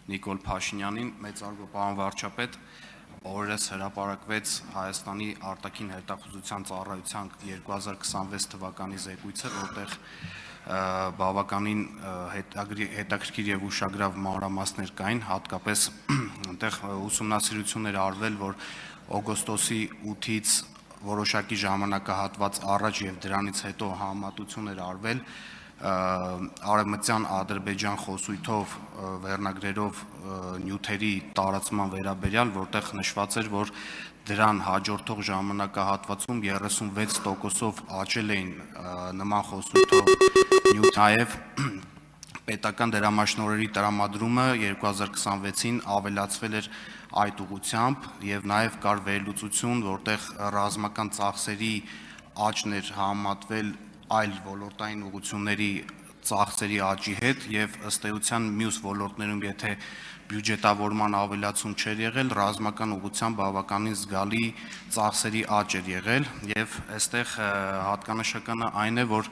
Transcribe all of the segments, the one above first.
Նիկոլ Փաշինյանին, մեծարգո պարոն վարչապետ, օրերս հրապարակվեց Հայաստանի արտաքին հետախուզության ծառայության 2026 թվականի զեկույցը, որտեղ բավականին հետաքրքիր եւ ուշագրավ մանրամասներ կային, հատկապես այնտեղ ուսումնասիրություններ արվել, որ օգոստոսի 8-ից որոշակի ժամանակահատված առաջ եւ դրանից հետո համեմատություններ արվել Արևմտյան Ադրբեջան խոսույթով վերնագրերով նյութերի տարածման վերաբերյալ, որտեղ նշված էր, որ դրան հաջորդող ժամանակահատվածում 36%-ով աճել էին նման խոսույթով նյութ, նաև պետական դրամաշնորհերի տրամադրումը 2026-ին ավելացվել էր այդ ուղղությամբ եւ նաև կար վերլուծություն, որտեղ ռազմական ծախսերի աճն էր համեմատվել այլ ոլորտային ուղղությունների ծախսերի աճի հետ եւ ըստ էության մյուս ոլորտներում եթե բյուջետավորման ավելացում չէր եղել, ռազմական ուղղությամբ բավականին զգալի ծախսերի աճ էր եղել եւ այստեղ հատկանշականը այն է, որ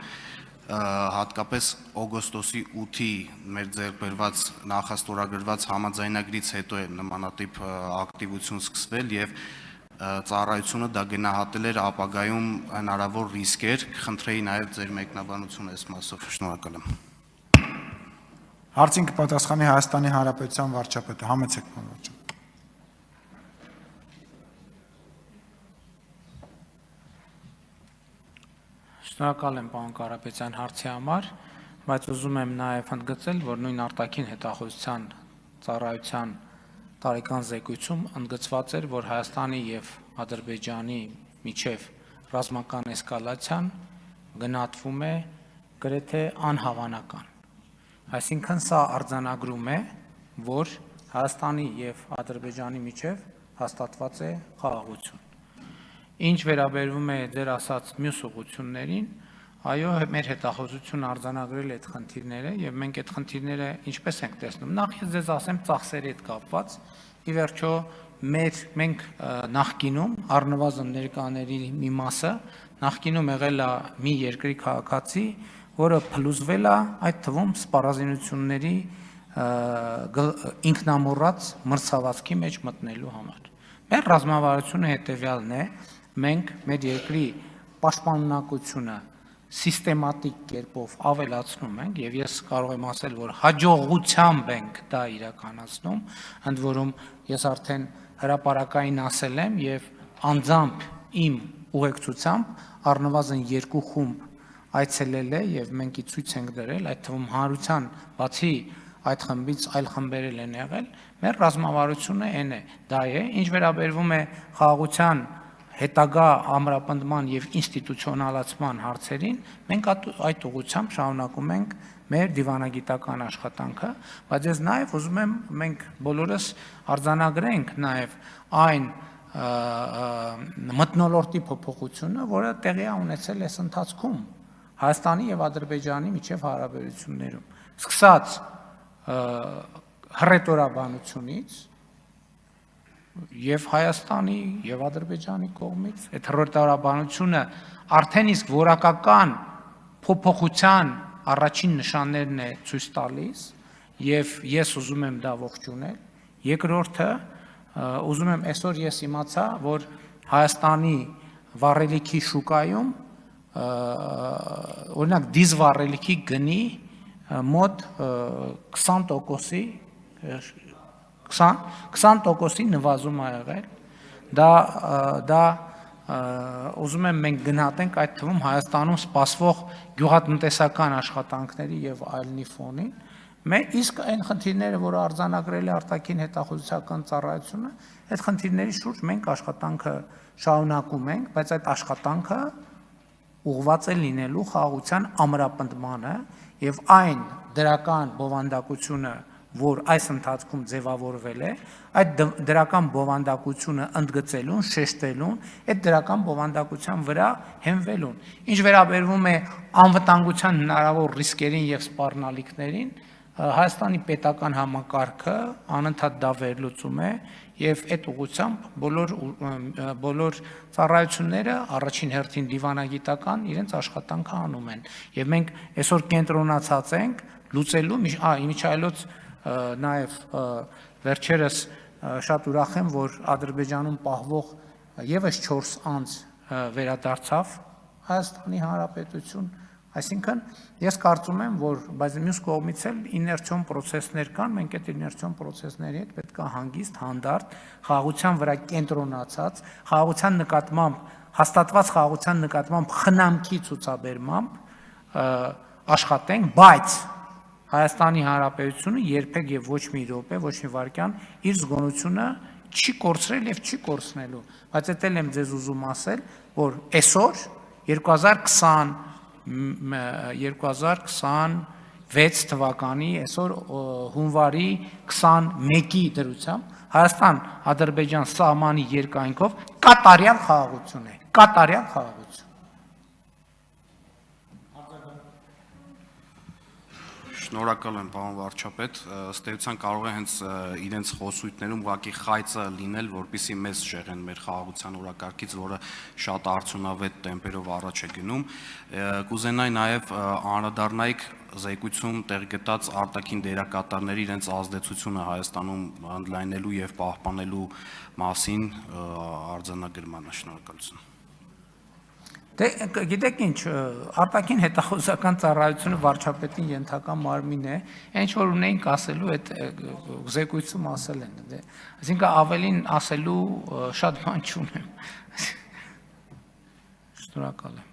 հատկապես օգոստոսի 8-ի մեր ձեռքբերված նախաստորագրված համաձայնագրից հետո է նմանատիպ ակտիվություն սկսվել եւ ծառայությունը դա գնահատել էր ապագայում հնարավոր ռիսկեր, խնդրեի նաև ձեր մեկնաբանությունը այս մասով, շնորհակալ եմ։ Հարցին կպատասխանի Հայաստանի Հանրապետության վարչապետը, համեցեք պարոն վարչապետ։ Շնորհակալ եմ պարոն Կարապետյան հարցի համար, բայց ուզում եմ նաև ընդգծել, որ նույն արտաքին հետախուզության ծառայության տարեկան զեկույցում ընդգծված էր, որ Հայաստանի եւ Ադրբեջանի միջև ռազմական էսկալացիան գնահատվում է գրեթե անհավանական։ Այսինքն սա արձանագրում է, որ Հայաստանի եւ Ադրբեջանի միջև հաստատված է խաղաղություն։ Ինչ վերաբերվում է դեր ասած մյուս ուղղություններին, այո, մեր հետախուզությունը արձանագրել է այդ խնդիրները եւ մենք այդ խնդիրները ինչպես ենք տեսնում։ Նախ ես ձեզ ասեմ ծախսերի հետ կապված, ի վերջո մենք նախկինում առնվազն ներկաների մի մասը նախկինում եղել է մի երկրի քաղաքացի, որը փլուզվել է այդ թվում սպառազինությունների ինքնամոռաց մրցավազքի մեջ մտնելու համար։ Մեր ռազմավարությունը հետեւյալն է, մենք մեր երկրի պաշտպանունակությունը սիստեմատիկ կերպով ավելացնում ենք եւ ես կարող եմ ասել, որ հաջողությամբ ենք դա իրականացնում, ընդ որում ես արդեն հրապարակային ասել եմ եւ անձամբ իմ ուղեկցությամբ առնվազն 2 խումբ այցելել է եւ մենք ցույց ենք դրել, այդ թվում հանրության բացի այդ խմբից այլ խմբեր են եղել, մեր ռազմավարությունը այն է, դա է, ինչ վերաբերվում է խաղաղության հետագա ամրապնդման եւ ինստիտուցիոնալացման հարցերին, մենք այդ ուղղությամբ շարունակում ենք մեր դիվանագիտական աշխատանքը, բայց ես նաեւ ուզում եմ մենք բոլորս արձանագրենք նաեւ այն մթնոլորտի փոփոխությունը, որը տեղի է ունեցել այս ընթացքում Հայաստանի եւ Ադրբեջանի միջև հարաբերություններում, սկսած հռետորաբանությունից եւ Հայաստանի եւ Ադրբեջանի կողմից այդ հռետորաբանությունը արդեն իսկ որակական փոփոխության առաջին նշաններն է ցույց տալիս եւ ես ուզում եմ դա ողջունել։ Երկրորդը ուզում եմ այսօր ես իմացա, որ Հայաստանի վառելիքի շուկայում օրինակ դիզվառելիքի գնի մոտ 20%-ի նվազում ա եղել, դա ուզում եմ մենք գնահատենք այդ թվում Հայաստանում սպասվող գյուղատնտեսական աշխատանքների եւ այլնի ֆոնին, իսկ այն խնդիրները, որը արձանագրել է արտաքին հետախուզության ծառայությունը, այդ խնդիրների շուրջ մենք աշխատանքը շարունակում ենք, բայց այդ աշխատանքը ուղղված է լինելու խաղաղության ամրապնդմանը եւ այն դրական բովանդակությունը, որ այս ընթացքում ձևավորվել է, այդ դրական բովանդակությունը ընդգծելուն, շեշտելուն, այդ դրական բովանդակության վրա հենվելուն։ Ինչ վերաբերվում է անվտանգության հնարավոր ռիսկերին եւ սպառնալիքներին, Հայաստանի պետական համակարգը անընդհատ դա վերլուծում է եւ այդ ուղղությամբ բոլոր ծառայությունները առաջին հերթին դիվանագիտական իրենց աշխատանքը անում են եւ մենք այսօր կենտրոնացած ենք լուծելու միջայլոց նաև վերջերս շատ ուրախ եմ, որ Ադրբեջանում պահվող եւս 4 անձ վերադարձավ Հայաստանի Հանրապետություն, այսինքն ես կարծում եմ, որ բայց մյուս կողմից էլ իներցիոն process-ներ կան, մենք այդ իներցիոն process-ների հետ պետք է հանգիստ, հանդարտ, խաղաղության վրա կենտրոնացած, խաղաղության նկատմամբ հաստատված խաղաղության նկատմամբ խնամքի ցուցաբերմամբ աշխատենք, բայց Հայաստանի Հանրապետությունը երբեք եւ ոչ մի րոպե, ոչ մի վայրկյան իր զգոնությունը չի կորցրել եւ չի կորցնելու, բայց դա էլ եմ ձեզ ուզում ասել, որ այսօր 2026 թվականի այսօր հունվարի 21-ի դրությամբ Հայաստան-Ադրբեջան սահմանի երկայնքով կատարյալ խաղաղություն է, կատարյալ խաղաղություն։ Շնորհակալ եմ, պարոն վարչապետ, ըստ էության կարող է հենց իրենց խոսույթներում ուղղակի խայծը լինել, որպեսզի մեզ շեղեն մեր խաղաղության օրակարգից, որը շատ արդյունավետ տեմպերով առաջ է գնում։ Կուզենայի նաև անդրադառնայիք զեկույցում տեղ գտած արտաքին դերակատարների իրենց ազդեցությունը Հայաստանում ընդլայնելու եւ պահպանելու մասին արձանագրմանը։ Շնորհակալություն։ Դե գիտեք ինչ, արտաքին հետախուզական ծառայությունը վարչապետին ենթակա մարմին է, ինչ որ ունեինք ասելու այդ զեկույցում ասել են, դե այսինքն ավելին ասելու շատ բան չունեմ։ Շնորհակալ եմ։